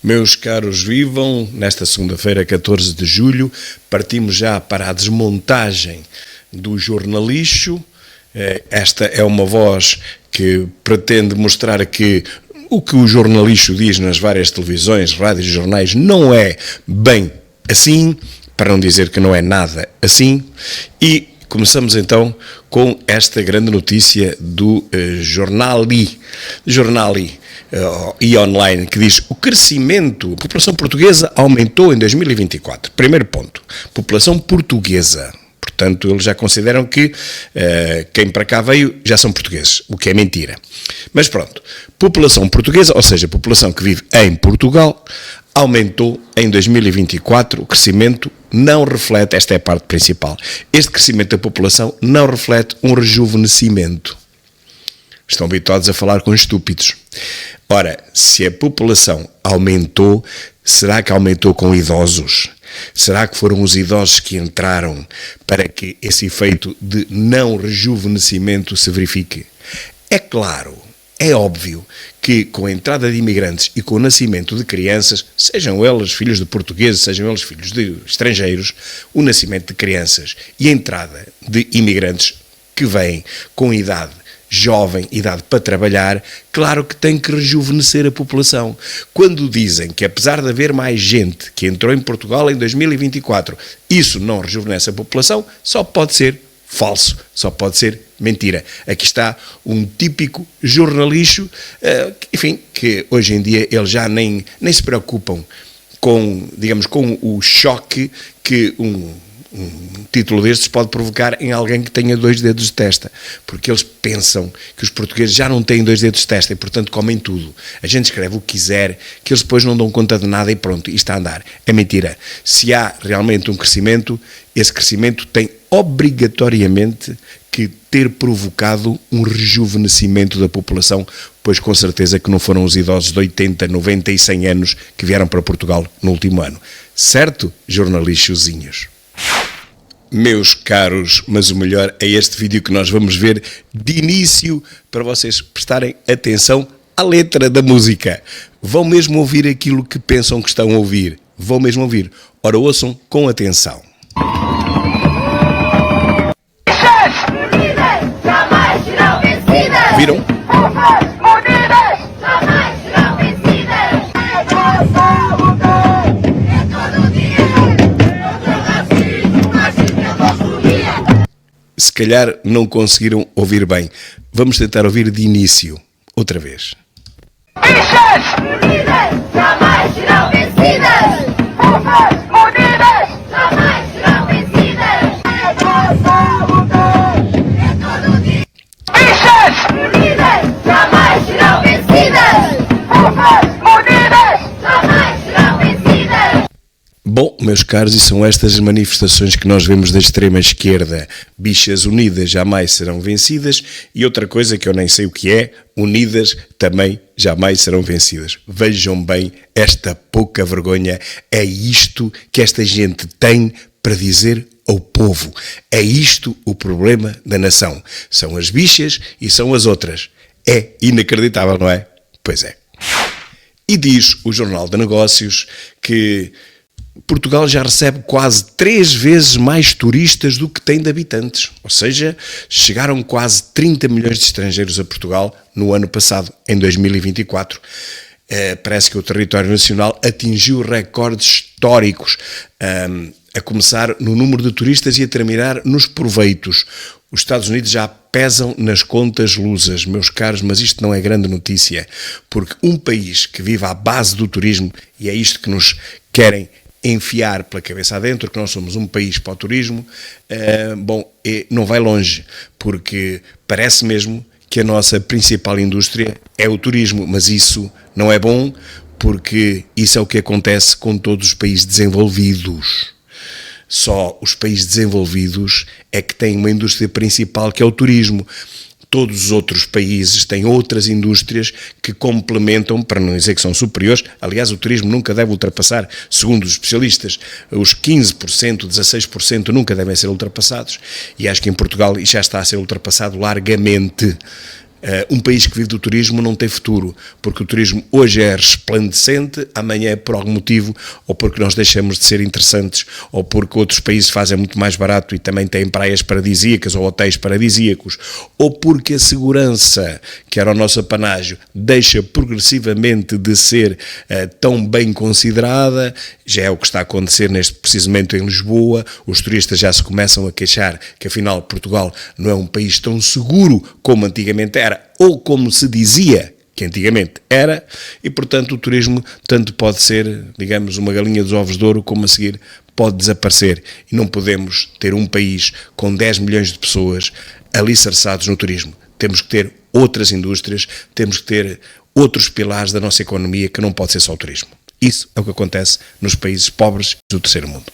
Meus caros, vivam, nesta segunda-feira, 14 de julho, partimos já para a desmontagem do jornalixo. Esta é uma voz que pretende mostrar que o que o jornalixo diz nas várias televisões, rádios e jornais não é bem assim, para não dizer que não é nada assim. E começamos então com esta grande notícia do Jornali e online, que diz: o crescimento, a população portuguesa aumentou em 2024. Primeiro ponto, população portuguesa. Portanto, eles já consideram que quem para cá veio já são portugueses, o que é mentira. Mas pronto, população portuguesa, ou seja, população que vive em Portugal, aumentou em 2024. O crescimento não reflete, esta é a parte principal, este crescimento da população não reflete um rejuvenescimento. Estão habituados a falar com estúpidos. Ora, se a população aumentou, será que aumentou com idosos? Será que foram os idosos que entraram para que esse efeito de não rejuvenescimento se verifique? É claro, é óbvio que com a entrada de imigrantes e com o nascimento de crianças, sejam eles filhos de portugueses, sejam eles filhos de estrangeiros, o nascimento de crianças e a entrada de imigrantes que vêm com idade jovem, idade para trabalhar, claro que tem que rejuvenescer a população. Quando dizem que apesar de haver mais gente que entrou em Portugal em 2024, isso não rejuvenesce a população, só pode ser falso, só pode ser mentira. Aqui está um típico jornalixo, enfim, que hoje em dia eles já nem se preocupam com, digamos, com o choque que um título destes pode provocar em alguém que tenha 2 dedos de testa, porque eles pensam que os portugueses já não têm 2 dedos de testa e, portanto, comem tudo. A gente escreve o que quiser, que eles depois não dão conta de nada e pronto, isto está a andar. É mentira. Se há realmente um crescimento, esse crescimento tem obrigatoriamente que ter provocado um rejuvenescimento da população, pois com certeza que não foram os idosos de 80, 90 e 100 anos que vieram para Portugal no último ano. Certo, jornalixozinhos? Meus caros, mas o melhor é este vídeo que nós vamos ver de início para vocês prestarem atenção à letra da música. Vão mesmo ouvir aquilo que pensam que estão a ouvir. Vão mesmo ouvir. Ora, ouçam com atenção. Viram? Se calhar não conseguiram ouvir bem. Vamos tentar ouvir de início, outra vez. Bichas unidas jamais serão vencidas! Forças unidas jamais serão vencidas! É nossa luta! É todo dia! Bichas unidas jamais serão vencidas! Forças unidas jamais serão vencidas! Bom, meus caros, e são estas as manifestações que nós vemos da extrema-esquerda. Bichas unidas jamais serão vencidas, e outra coisa que eu nem sei o que é, unidas também jamais serão vencidas. Vejam bem esta pouca vergonha. É isto que esta gente tem para dizer ao povo. É isto o problema da nação. São as bichas e são as outras. É inacreditável, não é? Pois é. E diz o Jornal de Negócios que Portugal já recebe quase 3 vezes mais turistas do que tem de habitantes. Ou seja, chegaram quase 30 milhões de estrangeiros a Portugal no ano passado, em 2024. Parece que o território nacional atingiu recordes históricos, a começar no número de turistas e a terminar nos proveitos. Os Estados Unidos já pesam nas contas lusas, meus caros, mas isto não é grande notícia, porque um país que vive à base do turismo, e é isto que nos querem enfiar pela cabeça adentro, que nós somos um país para o turismo, não vai longe, porque parece mesmo que a nossa principal indústria é o turismo, mas isso não é bom, porque isso é o que acontece com todos os países desenvolvidos. Só os países desenvolvidos é que têm uma indústria principal, que é o turismo. Todos os outros países têm outras indústrias que complementam, para não dizer que são superiores. Aliás, o turismo nunca deve ultrapassar, segundo os especialistas, os 15%, 16% nunca devem ser ultrapassados. E acho que em Portugal já está a ser ultrapassado largamente. Um país que vive do turismo não tem futuro, porque o turismo hoje é resplandecente, amanhã é por algum motivo, ou porque nós deixamos de ser interessantes, ou porque outros países fazem muito mais barato e também têm praias paradisíacas ou hotéis paradisíacos, ou porque a segurança, que era o nosso apanágio, deixa progressivamente de ser tão bem considerada. Já é o que está a acontecer neste preciso momento em Lisboa. Os turistas já se começam a queixar que afinal Portugal não é um país tão seguro como antigamente era, ou como se dizia que antigamente era, e portanto o turismo tanto pode ser, digamos, uma galinha dos ovos de ouro, como a seguir pode desaparecer, e não podemos ter um país com 10 milhões de pessoas alicerçados no turismo. Temos que ter outras indústrias, temos que ter outros pilares da nossa economia, que não pode ser só o turismo. Isso é o que acontece nos países pobres do terceiro mundo.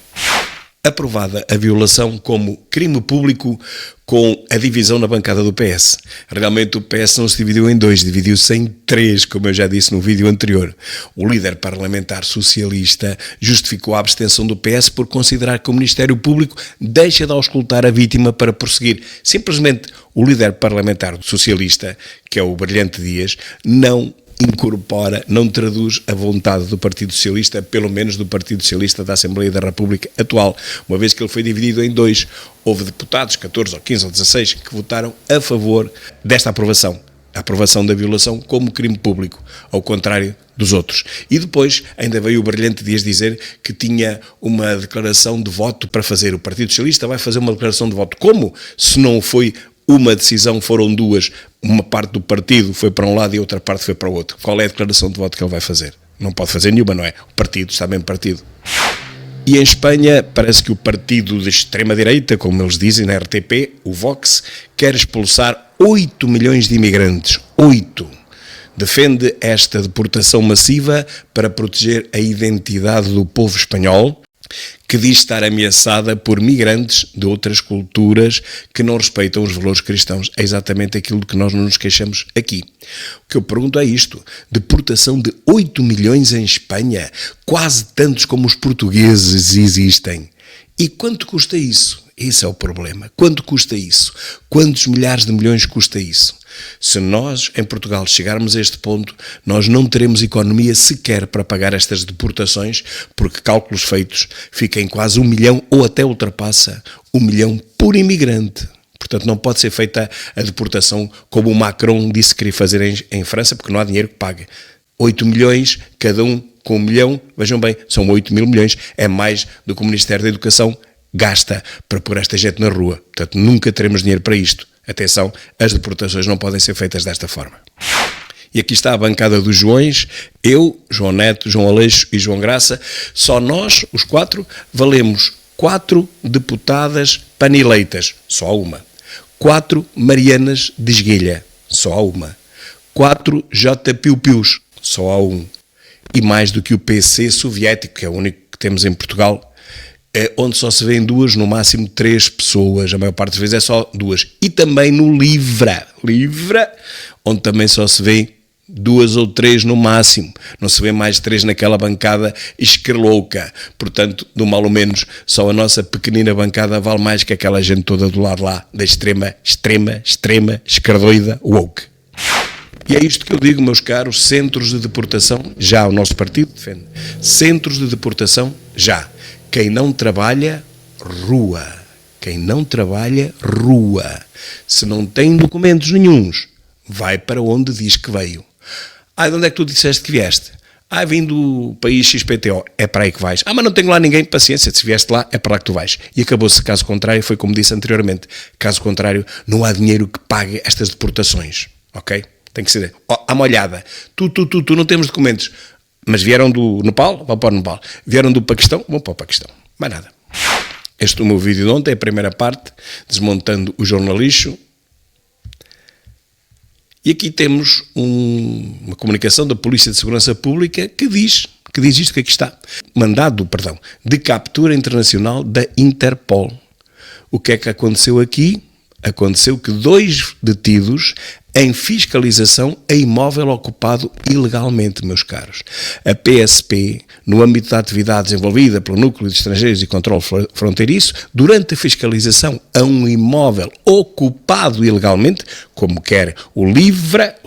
Aprovada a violação como crime público com a divisão na bancada do PS. Realmente o PS não se dividiu em dois, dividiu-se em três, como eu já disse no vídeo anterior. O líder parlamentar socialista justificou a abstenção do PS por considerar que o Ministério Público deixa de auscultar a vítima para prosseguir. Simplesmente o líder parlamentar socialista, que é o Brilhante Dias, não incorpora, não traduz a vontade do Partido Socialista, pelo menos do Partido Socialista da Assembleia da República atual, uma vez que ele foi dividido em dois. Houve deputados, 14 ou 15 ou 16, que votaram a favor desta aprovação, a aprovação da violação como crime público, ao contrário dos outros. E depois ainda veio o Brilhante Dias dizer que tinha uma declaração de voto para fazer. O Partido Socialista vai fazer uma declaração de voto. Como? Se não foi uma decisão, foram duas, uma parte do partido foi para um lado e outra parte foi para o outro. Qual é a declaração de voto que ele vai fazer? Não pode fazer nenhuma, não é? O partido está bem partido. E em Espanha parece que o partido de extrema-direita, como eles dizem na RTP, o Vox, quer expulsar 8 milhões de imigrantes. 8. Defende esta deportação massiva para proteger a identidade do povo espanhol, que diz estar ameaçada por migrantes de outras culturas que não respeitam os valores cristãos. É exatamente aquilo de que nós não nos queixamos aqui. O que eu pergunto é isto: deportação de 8 milhões em Espanha, quase tantos como os portugueses existem. E quanto custa isso? Esse é o problema. Quanto custa isso? Quantos milhares de milhões custa isso? Se nós, em Portugal, chegarmos a este ponto, nós não teremos economia sequer para pagar estas deportações, porque cálculos feitos fiquem quase 1 milhão ou até ultrapassa 1 milhão por imigrante. Portanto, não pode ser feita a deportação como o Macron disse que queria fazer em França, porque não há dinheiro que pague. 8 milhões, cada um com 1 milhão, vejam bem, são 8 mil milhões, é mais do que o Ministério da Educação gasta para pôr esta gente na rua. Portanto, nunca teremos dinheiro para isto. Atenção, as deportações não podem ser feitas desta forma. E aqui está a bancada dos Joões, eu, João Neto, João Aleixo e João Graça. Só nós, os 4, valemos 4 deputadas paneleitas, só há uma. 4 Marianas de Esguilha, só há uma. 4 J. Piu-Pius, só há um. E mais do que o PC soviético, que é o único que temos em Portugal, onde só se vêem 2, no máximo 3 pessoas, a maior parte das vezes é só 2. E também no Livra, onde também só se vê 2 ou 3 no máximo, não se vê mais 3 naquela bancada esquerlouca. Portanto, do mal ou menos, só a nossa pequenina bancada vale mais que aquela gente toda do lado lá, da extrema, esquerdoida, woke. E é isto que eu digo, meus caros: centros de deportação, já o nosso partido defende. Centros de deportação, já. Quem não trabalha, rua. Quem não trabalha, rua. Se não tem documentos nenhuns, vai para onde diz que veio. De onde é que tu disseste que vieste? Vim do país XPTO. É para aí que vais. Mas não tenho lá ninguém. Paciência, se vieste lá, é para lá que tu vais. E acabou-se. Caso contrário, foi como disse anteriormente. Caso contrário, não há dinheiro que pague estas deportações. Ok? Tem que ser. À molhada. Tu não temos documentos. Mas vieram do Nepal, vão para o Nepal. Vieram do Paquistão, vão para o Paquistão. Mais nada. Este é o meu vídeo de ontem, a primeira parte, desmontando o jornalismo. E aqui temos uma comunicação da Polícia de Segurança Pública que diz isto que aqui está. Mandado, de captura internacional da Interpol. O que é que aconteceu aqui? Aconteceu que 2 detidos em fiscalização a imóvel ocupado ilegalmente, meus caros. A PSP, no âmbito da atividade desenvolvida pelo Núcleo de Estrangeiros e Controlo Fronteiriço, durante a fiscalização a um imóvel ocupado ilegalmente, como quer o Livra,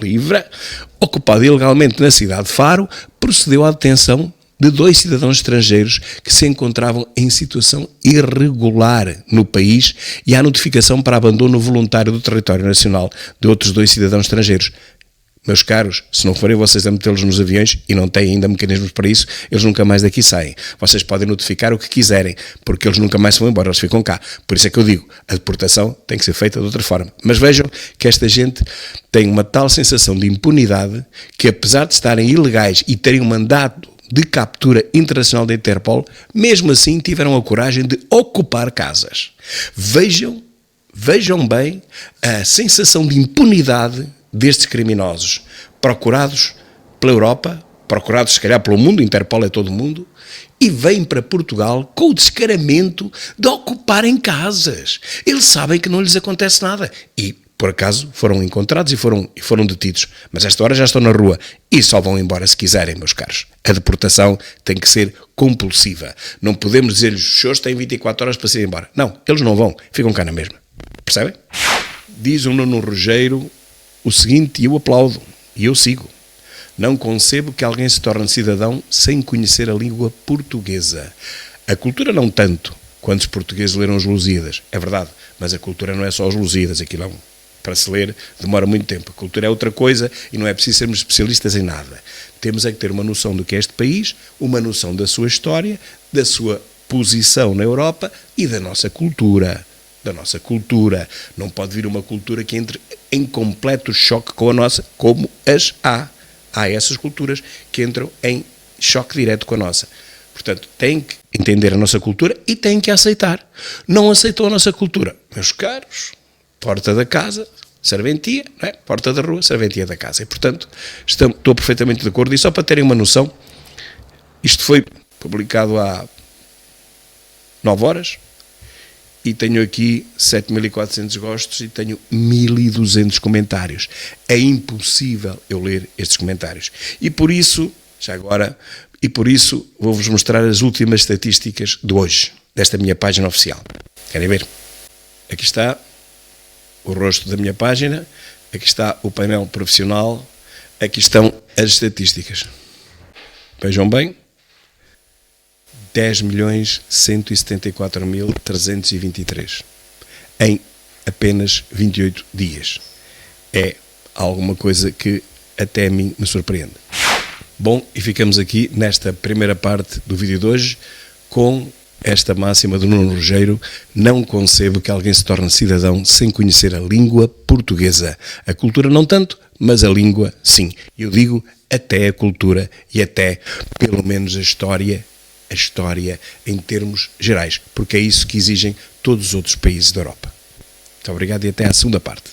ocupado ilegalmente na cidade de Faro, procedeu à detenção de 2 cidadãos estrangeiros que se encontravam em situação irregular no país e à notificação para abandono voluntário do território nacional de outros 2 cidadãos estrangeiros. Meus caros, se não forem vocês a metê-los nos aviões, e não têm ainda mecanismos para isso, eles nunca mais daqui saem. Vocês podem notificar o que quiserem, porque eles nunca mais se vão embora, eles ficam cá. Por isso é que eu digo, a deportação tem que ser feita de outra forma. Mas vejam que esta gente tem uma tal sensação de impunidade que, apesar de estarem ilegais e terem um mandato de captura internacional da Interpol, mesmo assim tiveram a coragem de ocupar casas. Vejam bem a sensação de impunidade destes criminosos, procurados pela Europa, procurados se calhar pelo mundo, Interpol é todo o mundo, e vêm para Portugal com o descaramento de ocuparem casas. Eles sabem que não lhes acontece nada e, por acaso, foram encontrados e foram detidos. Mas a esta hora já estão na rua e só vão embora se quiserem, meus caros. A deportação tem que ser compulsiva. Não podemos dizer-lhes, os senhores têm 24 horas para se ir embora. Não, eles não vão, ficam cá na mesma. Percebem? Diz o Nuno Rogério o seguinte, e eu aplaudo, e eu sigo. Não concebo que alguém se torne cidadão sem conhecer a língua portuguesa. A cultura não tanto. Quantos portugueses leram os Lusíadas? É verdade, mas a cultura não é só os Lusíadas, aquilo é para se ler demora muito tempo. A cultura é outra coisa e não é preciso sermos especialistas em nada. Temos é que ter uma noção do que é este país, uma noção da sua história, da sua posição na Europa e da nossa cultura. Não pode vir uma cultura que entre em completo choque com a nossa, como as há. Há essas culturas que entram em choque direto com a nossa. Portanto, têm que entender a nossa cultura e têm que aceitar. Não aceitam a nossa cultura. Meus caros, porta da casa, serventia, não é? Porta da rua, serventia da casa. E, portanto, estou perfeitamente de acordo. E só para terem uma noção, isto foi publicado há 9 horas e tenho aqui 7.400 gostos e tenho 1.200 comentários. É impossível eu ler estes comentários. E por isso, já agora, vou-vos mostrar as últimas estatísticas de hoje, desta minha página oficial. Querem ver? Aqui está o rosto da minha página, aqui está o painel profissional, aqui estão as estatísticas. Vejam bem, 10.174.323 em apenas 28 dias. É alguma coisa que até a mim me surpreende. Bom, e ficamos aqui nesta primeira parte do vídeo de hoje com esta máxima do Nuno Rogério: não concebo que alguém se torne cidadão sem conhecer a língua portuguesa. A cultura não tanto, mas a língua sim. Eu digo até a cultura e até, pelo menos, a história em termos gerais, porque é isso que exigem todos os outros países da Europa. Muito obrigado e até à segunda parte.